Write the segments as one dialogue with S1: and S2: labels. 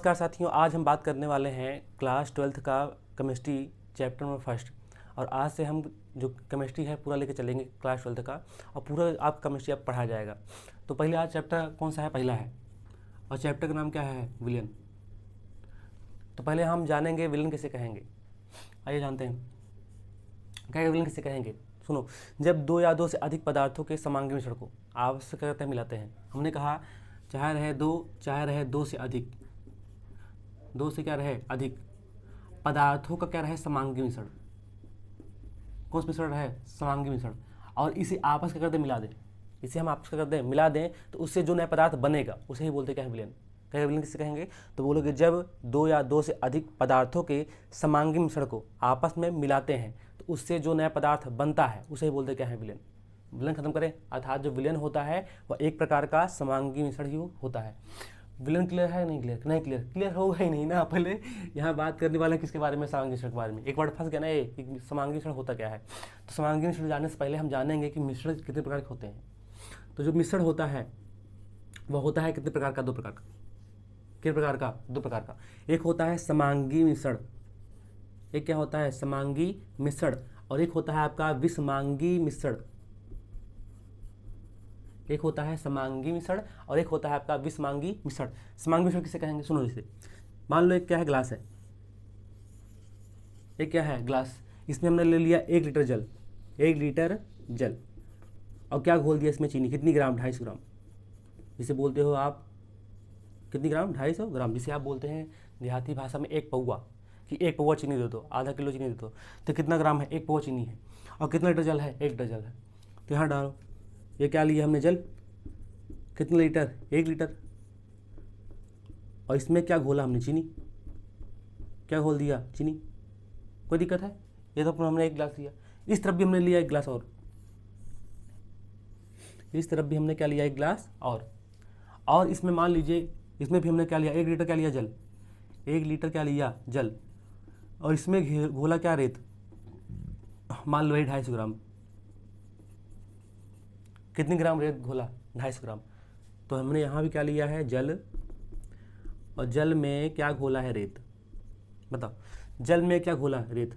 S1: नमस्कार साथियों, आज हम बात करने वाले हैं क्लास 12th का केमिस्ट्री चैप्टर नंबर फर्स्ट। और आज से हम जो केमिस्ट्री है पूरा लेके चलेंगे क्लास 12th का, और पूरा आप केमिस्ट्री आप पढ़ाया जाएगा। तो पहले आज चैप्टर कौन सा है? पहला है, और चैप्टर का नाम क्या है? विलेन। तो पहले हम जानेंगे विलेन किसे कहेंगे। आइए जानते हैं क्या विलेन किसे कहेंगे। सुनो, जब दो या दो से अधिक पदार्थों के समांगी मिश्रण को आपस में क्या करते हैं? मिलाते हैं। हमने कहा चाहे रहे दो से अधिक, दो से क्या रहे? अधिक पदार्थों का क्या रहे? समांगी मिश्रण। कौन सा मिश्रण रहे? समांगी मिश्रण। और इसे आपस में करते मिला दें, इसे हम आपस में करते मिला दें, तो उससे जो नया पदार्थ बनेगा उसे ही बोलते क्या है? विलेन। क्या विलेन किसे कहेंगे? तो बोलोगे जब दो या दो से अधिक पदार्थों के समांगी मिश्रण को आपस में मिलाते हैं तो उससे जो नया पदार्थ बनता है उसे ही बोलते क्या है? विलेन। विलेन खत्म करें, अर्थात जो विलेन होता है वह एक प्रकार का समांगी मिश्रण ही होता है। विलेन क्लियर है? नहीं क्लियर? नहीं क्लियर होगा ही नहीं ना। पहले यहाँ बात करने वाले हैं किसके बारे में? समांगी मिश्रण के बारे में। एक वर्ड फंस गया ना ये कि समांगी मिश्रण होता क्या है। तो समांगी मिश्रण जानने से पहले हम जानेंगे कि मिश्रण कितने प्रकार के होते हैं। तो जो मिश्रण होता है वह होता है कितने प्रकार का? दो प्रकार का। कितने प्रकार का? दो प्रकार का। एक होता है समांगी मिश्रण, एक क्या होता है? समांगी मिश्रण। और एक होता है आपका विषमांगी मिश्रण। एक होता है समांगी मिश्रण और एक होता है आपका विषमांगी मिश्रण। समांगी मिश्रण किसे कहेंगे? सुनो, इसे मान लो एक क्या है? ग्लास है। एक क्या है? ग्लास। इसमें हमने ले लिया 1 लीटर जल, 1 लीटर जल, और क्या घोल दिया इसमें? चीनी। कितनी ग्राम? 250 ग्राम। जिसे बोलते हो आप कितनी ग्राम? 250 ग्राम। जिसे आप बोलते हैं देहाती भाषा में 1 पौवा, कि 1 पौवा चीनी दे दो, आधा किलो चीनी दे दो। तो कितना ग्राम है? 1 पौवा चीनी है। और कितना लीटर जल है? 1 लीटर जल है। तो यहाँ डालो, ये क्या लिया हमने? जल। कितने लीटर? 1 लीटर। और इसमें क्या घोला हमने? चीनी। क्या घोल दिया? चीनी। कोई दिक्कत है? ये तो हमने 1 गिलास लिया। इस तरफ भी हमने लिया 1 गिलास और, इस तरफ भी हमने क्या लिया? 1 गिलास और इसमें मान लीजिए इसमें भी हमने क्या लिया? 1 लीटर क्या लिया? जल। 1 लीटर क्या लिया? जल। और इसमें घोला क्या? रेत। मान लो 250 ग्राम। कितनी ग्राम रेत घोला? 250 ग्राम। तो हमने यहाँ भी क्या लिया है? जल। और जल में क्या घोला है? रेत। बताओ, जल में क्या घोला? रेत।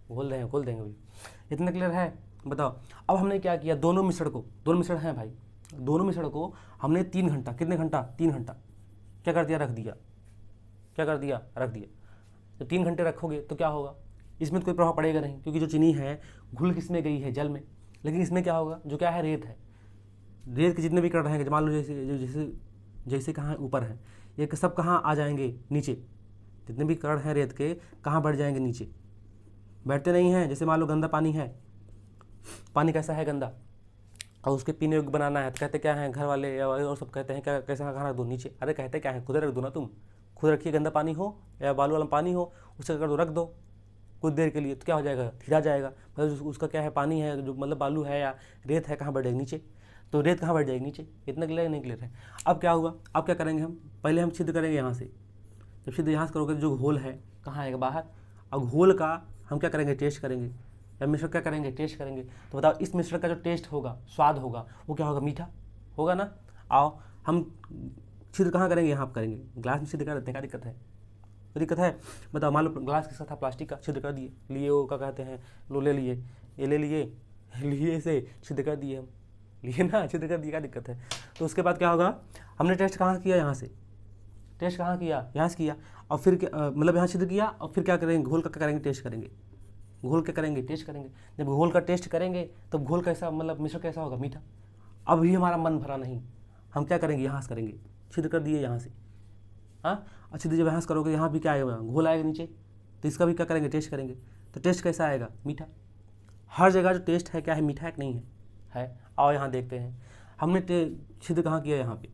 S1: घोल देंगे भाई। इतना क्लियर है? बताओ। अब हमने क्या किया? दोनों मिश्रण हैं भाई, दोनों मिश्रण को हमने 3 घंटा, कितने घंटा? 3 घंटा क्या कर दिया? रख दिया। क्या कर दिया? रख दिया। तो 3 घंटे रखोगे तो क्या होगा? इसमें तो कोई प्रभाव पड़ेगा नहीं, क्योंकि जो चीनी है घुल किस में गई है? जल में। लेकिन इसमें क्या होगा? जो क्या है? रेत है। रेत के जितने भी कण रहेंगे, मान लो जैसे कहाँ ऊपर है, ये सब कहाँ आ जाएंगे? नीचे। जितने भी कण हैं रेत के कहाँ बैठ जाएंगे? नीचे। बैठते नहीं हैं। जैसे मान लो गंदा पानी है, पानी कैसा है? गंदा, और उसके पीने योग्य बनाना है तो कहते क्या है? घर वाले या और सब कहते हैं क्या? कैसे कहाँ रख दो? नीचे। अरे कहते क्या है? खुद रख दो ना, तुम खुद रखिए। गंदा पानी हो या बालू वाला पानी हो, उसे कर दो, रख दो कुछ देर के लिए, तो क्या हो जाएगा? थिरा जाएगा। मतलब उसका क्या है? पानी है जो, मतलब बालू है या रेत है, कहाँ बैठ जाएगी? नीचे। तो रेत कहाँ बैठ जाएगी? नीचे। इतना क्लियर नहीं? क्लियर है? अब क्या हुआ? अब क्या करेंगे हम? पहले हम छिद्र करेंगे यहाँ से। जब छिद्र यहाँ से करोगे तो जो घोल है कहाँ आएगा? बाहर। और घोल का हम क्या करेंगे? टेस्ट करेंगे। या मिश्रण क्या करेंगे? टेस्ट करेंगे। तो बताओ, इस मिश्रण का जो टेस्ट होगा, स्वाद होगा, वो क्या होगा? मीठा होगा ना। आओ हम छिद्र कहाँ करेंगे? यहाँ करेंगे। ग्लास में छिद्र कर देते हैं, क्या दिक्कत है? कोई दिक्कत है? बताओ। मान लो ग्लास के साथ था प्लास्टिक का, छिद्र कर दिए, लिए वो क्या कहते हैं? लो ले लिए, ये ले लिए इसे छिद्र कर दिए हम, लिए ना, छिद्र कर दिए, क्या दिक्कत है? तो उसके बाद क्या होगा? हमने टेस्ट कहाँ किया? यहाँ से। टेस्ट कहाँ किया? यहाँ से किया। और फिर मतलब यहाँ छिद्र किया, और फिर क्या करेंगे? घोल का क्या करेंगे? टेस्ट करेंगे। घोल क्या करेंगे? टेस्ट करेंगे। जब घोल का टेस्ट करेंगे तो घोल कैसा, मतलब मिश्रण कैसा होगा? मीठा। अब भी हमारा मन भरा नहीं, हम क्या करेंगे? यहाँ से करेंगे। छिद्र कर दिए यहाँ से, हाँ। अच्छी जब यहाँ से करोगे, यहाँ भी क्या आएगा? घोल आएगा नीचे। तो इसका भी क्या करेंगे? टेस्ट करेंगे। तो टेस्ट कैसा आएगा? मीठा। हर जगह जो टेस्ट है क्या है? मीठा है कि नहीं है? है। आओ यहाँ देखते हैं, हमने छिद्र कहाँ किया? यहाँ पे।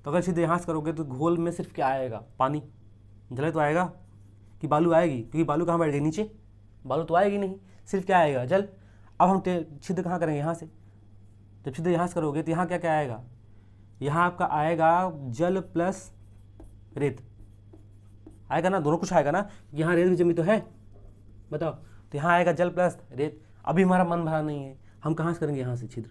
S1: तो अगर छिद्र यहाँ से करोगे तो घोल में सिर्फ क्या आएगा? पानी। जले तो आएगा कि बालू आएगी? क्योंकि बालू कहाँ बैठ गई? नीचे। बालू तो आएगी नहीं, सिर्फ क्या आएगा? जल। अब हम छिद्र कहाँ करेंगे? यहाँ से। जब छिद्र यहाँ से करोगे तो यहाँ क्या क्या आएगा? यहाँ आपका आएगा जल प्लस रेत आएगा ना, दोनों कुछ आएगा ना। यहाँ रेत भी जमी तो है, बताओ। तो यहाँ आएगा जल प्लस रेत। अभी हमारा मन भरा नहीं है, हम कहाँ से करेंगे? यहाँ से छिद्र।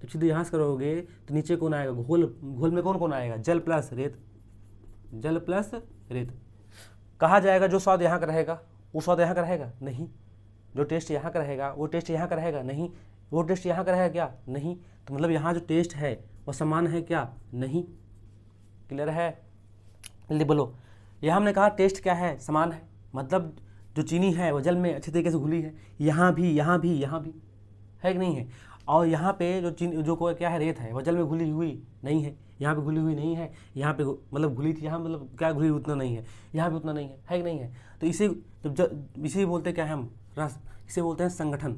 S1: तो छिद्र यहाँ से करोगे तो नीचे कौन आएगा? घोल। घोल में कौन कौन आएगा? जल प्लस रेत। जल प्लस रेत। कहा जाएगा जो स्वाद यहाँ का रहेगा वो स्वाद यहाँ का रहेगा नहीं, जो टेस्ट यहाँ का रहेगा वो टेस्ट यहाँ का रहेगा नहीं, वो टेस्ट यहाँ का रहेगा क्या नहीं। तो मतलब यहाँ जो टेस्ट है वो समान है क्या नहीं। क्लियर है, जल्दी बोलो। यहाँ हमने कहा टेस्ट क्या है समान है, मतलब जो चीनी है वो जल में अच्छे तरीके से घुली है, यहाँ भी यहाँ भी यहाँ भी है कि नहीं है। और यहाँ पे जो चीनी जो कोई क्या है रेत है वो जल में घुली हुई नहीं है, यहाँ पे घुली हुई नहीं है, यहाँ पे मतलब घुली थी, यहाँ मतलब क्या घुली उतना नहीं है, यहाँ भी उतना नहीं है कि नहीं है। तो इसे बोलते क्या है हम रस, इसे बोलते हैं संगठन।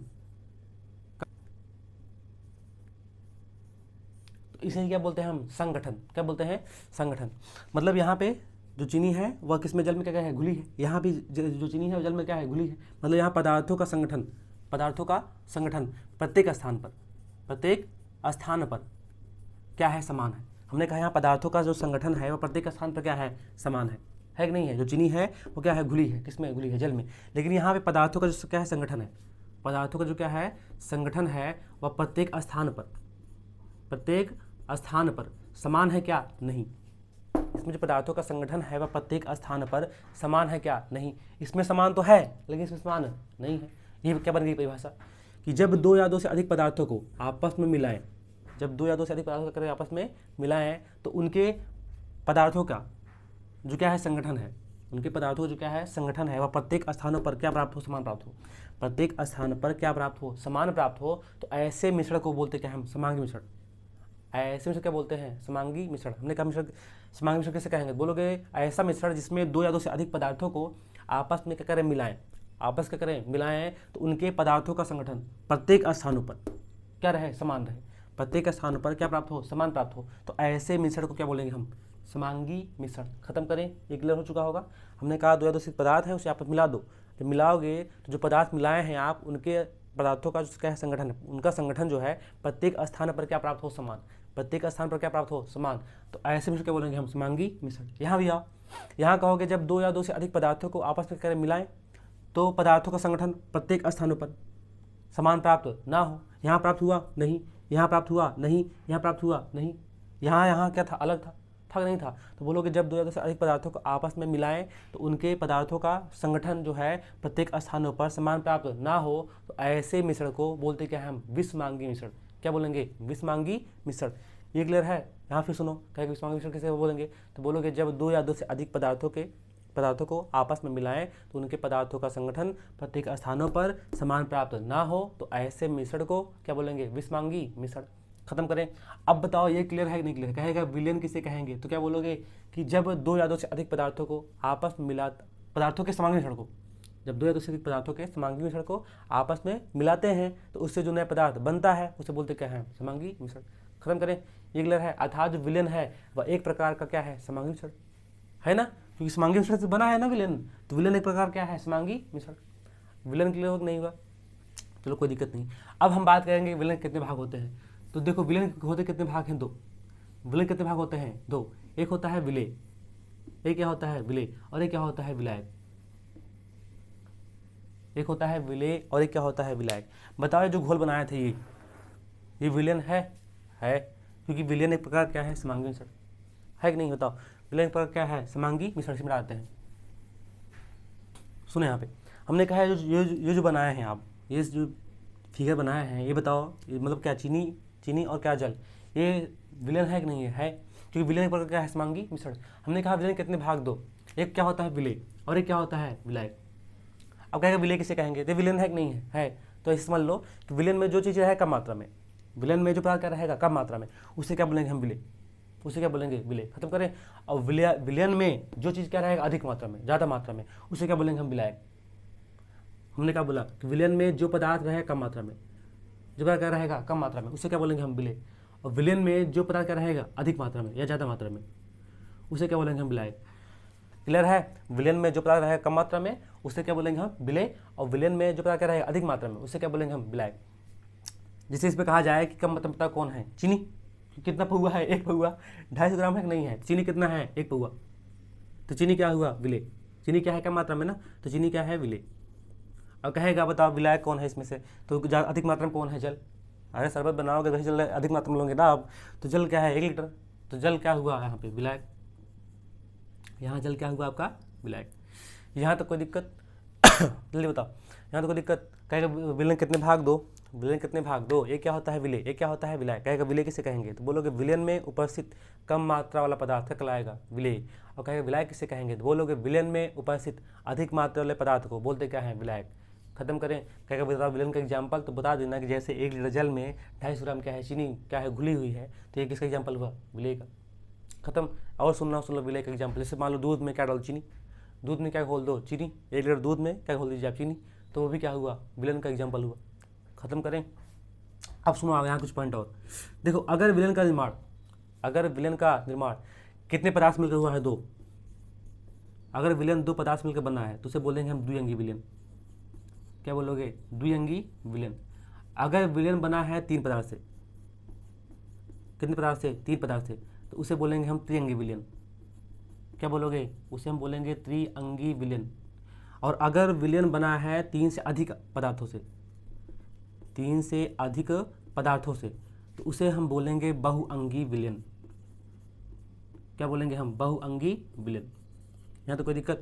S1: तो इसे क्या बोलते हैं हम संगठन, क्या बोलते हैं संगठन। मतलब यहाँ पे जो चीनी है वह किस में जल में क्या है घुली है, यहाँ भी जो चीनी है वो जल में क्या है घुली है। मतलब यहाँ पदार्थों का संगठन, पदार्थों का संगठन प्रत्येक स्थान पर क्या है समान है। हमने कहा यहाँ पदार्थों का जो संगठन है वह प्रत्येक स्थान पर क्या है समान है कि नहीं है। जो चीनी है वो क्या है घुली है, किस में घुली है जल में। लेकिन यहाँ पे पदार्थों का जो क्या है संगठन है, पदार्थों का जो क्या है संगठन है वह प्रत्येक स्थान पर समान है क्या नहीं। इसमें जो पदार्थों का संगठन है वह प्रत्येक स्थान पर समान है क्या नहीं। इसमें समान तो है लेकिन इसमें समान नहीं है। ये क्या बन गई परिभाषा कि जब दो या दो से अधिक पदार्थों को आपस में मिलाएं, जब दो या दो से अधिक पदार्थों को आपस में मिलाएं तो उनके पदार्थों का जो क्या है संगठन है, उनके पदार्थों का जो क्या है संगठन है वह प्रत्येक स्थानों पर क्या प्राप्त हो समान प्राप्त हो, प्रत्येक स्थान पर क्या प्राप्त हो समान प्राप्त हो। तो ऐसे मिश्रण को बोलते क्या हम समांगी मिश्रण। ऐसे मिश्रण क्या बोलते हैं समांगी मिश्रण। हमने कहा मिश्रण समांगी मिश्रण कैसे कहेंगे, बोलोगे ऐसा मिश्रण जिसमें दो या दो से अधिक पदार्थों को आपस में क्या करें मिलाएं, आपस क्या करें मिलाएं तो उनके पदार्थों का संगठन प्रत्येक स्थानों पर क्या रहे समान रहे, प्रत्येक स्थान पर क्या प्राप्त हो समान प्राप्त हो। तो ऐसे मिश्रण को क्या बोलेंगे हम समांगी मिश्रण। खत्म करें, ये क्लियर हो चुका होगा। हमने कहा दो या दो से पदार्थ है उसे आपस मिला दो, जब मिलाओगे तो जो पदार्थ मिलाए हैं आप उनके पदार्थों का जो क्या है संगठन है, उनका संगठन जो है प्रत्येक स्थान पर क्या प्राप्त हो समान, प्रत्येक स्थान पर क्या प्राप्त हो समान। तो ऐसे मिश्रण क्या बोलेंगे हम समांगी मिश्रण। यहाँ भी आओ, यहाँ कहोगे जब दो या दो से अधिक पदार्थों को आपस में करें मिलाएं तो पदार्थों का संगठन प्रत्येक स्थानों पर समान प्राप्त ना हो। यहाँ प्राप्त हुआ नहीं, यहाँ प्राप्त हुआ नहीं, यहाँ प्राप्त हुआ नहीं, यहाँ क्या था अलग था नहीं था। तो बोलोगे जब दो या दो से अधिक पदार्थों को आपस में मिलाएं तो उनके पदार्थों का संगठन जो है प्रत्येक स्थानों पर समान प्राप्त ना हो। तो ऐसे मिश्रण को बोलते क्या है हम विषमांगी मिश्रण। क्या बोलेंगे विषमांगी मिश्रण। ये क्लियर है। यहाँ फिर सुनो क्या विषमांगी मिश्रण कैसे बोलेंगे, तो बोलोगे जब दो या दो से अधिक पदार्थों को आपस में मिलाएं तो उनके पदार्थों का संगठन प्रत्येक स्थानों पर समान प्राप्त ना हो। तो ऐसे मिश्रण को क्या बोलेंगे विषमांगी मिश्रण। खत्म करें। अब बताओ ये क्लियर है कि नहीं क्लियर। कहेगा विलयन किसे कहेंगे, तो क्या बोलोगे कि जब दो या दो से अधिक पदार्थों को आपस में पदार्थों के समांगी मिश्रण को, जब दो या दो से अधिक पदार्थों के समांगी मिश्रण को आपस में मिलाते हैं तो उससे जो नया पदार्थ बनता है उसे बोलते क्या है समांगी मिश्रण। खत्म करें, ये क्लियर है। अर्थात जो विलयन है वह एक प्रकार का क्या है समांगी मिश्रण है ना, क्योंकि समांगी मिश्रण से बना है ना विलयन, तो विलयन एक प्रकार क्या है समांगी मिश्रण। विलयन क्लियर हो नहीं हुआ, चलो कोई दिक्कत नहीं। अब हम बात करेंगे विलयन कितने भाग होते हैं। तो देखो विलयन होते कितने भाग हैं, दो। विलयन कितने भाग होते हैं, दो। एक होता है विलेय, एक क्या होता है विलेय, और एक क्या होता है विलायक। एक होता है विलेय और एक क्या होता है विलायक। बताओ जो घोल बनाए थे ये विलयन है क्योंकि विलयन एक प्रकार क्या है समांगी मिश्रण है कि नहीं। बताओ विलयन एक प्रकार क्या है समांगी मिश्रण से मिलाते हैं। सुनो यहाँ पे हमने कहा है ये जो बनाए हैं आप, ये जो फिगर बनाए हैं ये बताओ ये मतलब क्या चीनी और क्या जल, ये विलयन है कि नहीं है क्योंकि विलयन एक प्रकार क्या है समांगी मिश्रण। हमने कहा विलयन कितने भाग, दो। एक क्या होता है विलेय और एक क्या होता है विलायक। अब कहेगा विलेय किसे कहेंगे, तो विलयन है कि नहीं है। तो इसे समझ लो कि विलयन में जो चीज़ है कम मात्रा में, विलयन में जो पदार्थ क्या रहेगा कम मात्रा में, उसे क्या बोलेंगे हम विलेय, उसे क्या बोलेंगे विलेय। खत्म करें। और विलयन में जो चीज़ क्या रहेगा अधिक मात्रा में, ज़्यादा मात्रा में, उसे क्या बोलेंगे हम विलायक। हमने क्या बोला कि विलयन में जो पदार्थ रहेगा कम मात्रा में, जो पदार्थ क्या रहेगा कम मात्रा में, उसे क्या बोलेंगे हम विलेय। और विलयन में जो पदार्थ क्या रहेगा अधिक मात्रा में या ज़्यादा मात्रा में, उसे क्या बोलेंगे हम विलायक। क्लियर है। विलयन में जो पदार्थ रहेगा कम मात्रा में उसे क्या बोलेंगे हम विलेय, और विलयन में जो पदार्थ क्या रहेगा अधिक मात्रा में उसे क्या बोलेंगे हम विलायक। जिसे इस पर कहा जाए कि कम मात्रा में पदार्थ कौन है, चीनी। कितना पौवा है, एक पौवा। 250 ग्राम है कि नहीं है। चीनी कितना है, एक पौवा। तो चीनी क्या हुआ विलेय। चीनी क्या है कम मात्रा में ना, तो चीनी क्या है विलेय। अब कहेगा बताओ विलायक कौन है इसमें से, तो अधिक मात्रा में कौन है, जल। अरे शरबत बनाओगे वही जल अधिक मात्रा में लोगे ना आप, तो जल क्या है 1 लीटर, तो जल क्या हुआ यहाँ पे विलायक। यहाँ जल क्या हुआ आपका? विलायक। यहाँ तक कोई दिक्कत? जल्दी बताओ, यहाँ तो कोई दिक्कत? कहेगा विलयन कितने भाग दो, विलयन कितने भाग दो, ये क्या होता है विलय, ये क्या होता है विलय। कहेगा विलय किसे कहेंगे? तो बोलोगे विलयन में उपस्थित कम मात्रा वाला पदार्थ का कहलाएगा विलय। और कहेगा विलायक किसे कहेंगे? तो बोलोगे विलयन में उपस्थित अधिक मात्रा वाले पदार्थ को बोलते क्या है? विलायक। खत्म करें। कहेगा बताओ विलयन का एग्जाम्पल, तो बता देना कि जैसे 1 लीटर जल में 250 ग्राम क्या है? चीनी क्या है? घुली हुई है। तो ये किसका एग्जाम्पल हुआ? विलय का। खत्म। और सुन लो विलय का एग्जाम्पल। जैसे मान लो दूध में क्या डालो? चीनी। दूध में क्या घोल दो? चीनी। 1 लीटर दूध में क्या घोल दीजिए आप? चीनी। तो वो भी क्या हुआ? विलयन का एग्जाम्पल हुआ। खत्म करें। अब सुनो यहाँ कुछ पॉइंट और देखो। अगर विलयन का निर्माण कितने पदार्थ मिलकर हुआ है? 2। अगर विलयन 2 पदार्थ मिलकर बना है तो उसे बोलेंगे हम द्विअंगी विलयन। क्या बोलोगे? द्विअंगी विलयन। अगर विलयन बना है 3 पदार्थ से, कितने पदार्थ से? 3 पदार्थ से, तो उसे बोलेंगे हम त्रिअंगी विलयन। क्या बोलोगे? उसे हम बोलेंगे त्रिअंगी विलयन। और अगर विलयन बना है 3 से अधिक पदार्थों से, 3 से अधिक पदार्थों से, तो उसे हम बोलेंगे बहुअंगी विलयन। क्या बोलेंगे हम? बहुअंगी विलयन। यहाँ तो कोई दिक्कत